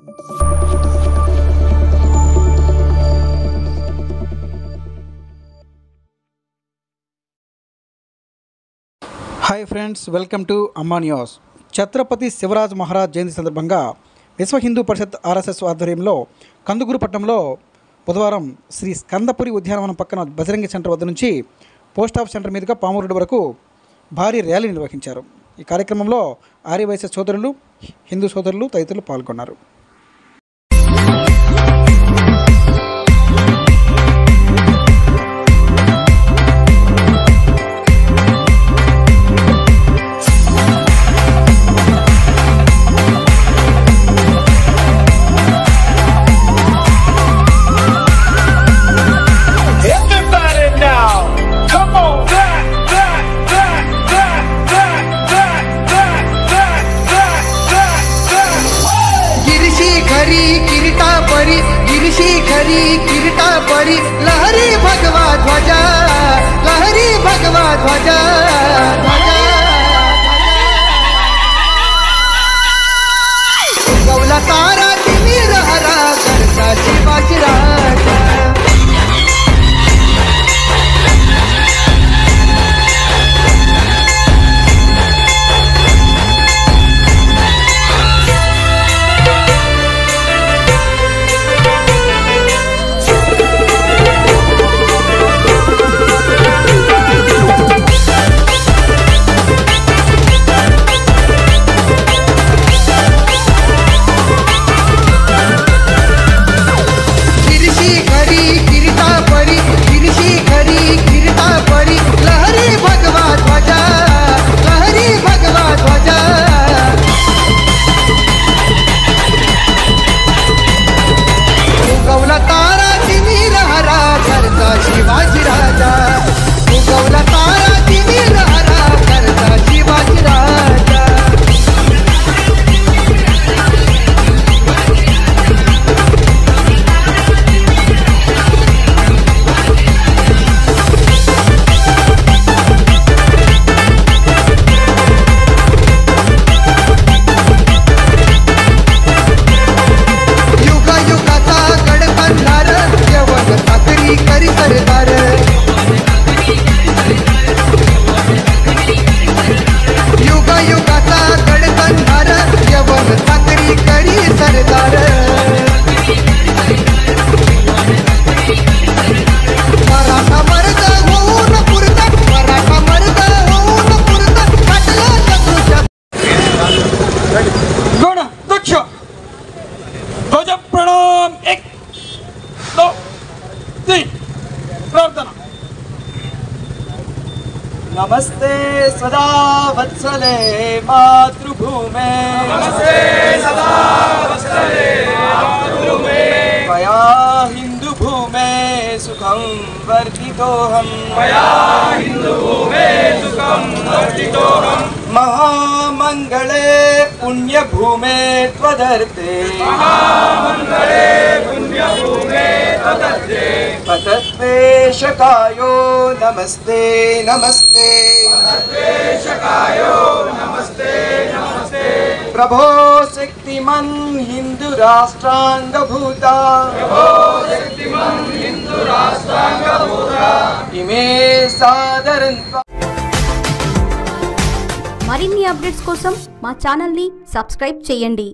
Hi friends, welcome to అమ్మా news. Chhatrapati Shivraj Maharaj జయంతి సందర్భంగా విశ్వ హిందూ పరిషత్ RSS ఆధ్వర్యంలో కందుకూరు పట్టణంలో బుధవారం శ్రీ స్కందపురి ఉద్యానవనం పక్కన బజరంగి సెంటర్ వద్ద నుంచి పోస్ట్ ఆఫీస్ సెంటర్ మీదుగా పామూరు రోడ్డు వరకు భారీ ర్యాలీ నిర్వహించారు. ఈ కార్యక్రమంలో ఆర్యవైశ్య సోదరులు, హిందూ సోదరులు తదితరులు పాల్గొన్నారు. गिरिशिखरी किरीटा परी लहरी भगवा ध्वजा, लहरी भगवा ध्वजा, गौला तारा तिमिर हरा करता शिवाजी राजा. नमस्ते सदा वत्सले मातृभूमे, नमस्ते सदा वत्सले मातृभूमे, मया हिंदू भूमे सुखं वर्धितोऽहं, मया हिंदू भूमे सुखं वर्धितोऽहं, महामंगले पुण्यभूमे त्वदर्थे, महामंगले पुण्यभूमे त्वदर्थे, पतत्वेशकायो नमस्ते नमस्ते, पतत्वेशकायो नमस्ते नमस्ते, प्रभो शक्तिमन् हिंदू राष्ट्रांगभूता, प्रभो शक्तिमन् हिंदू राष्ट्रांगभूता, इमे सादरन्त्वा. మరిన్ని అప్డేట్స్ కోసం మా ఛానల్ ని సబ్స్క్రైబ్ చేయండి.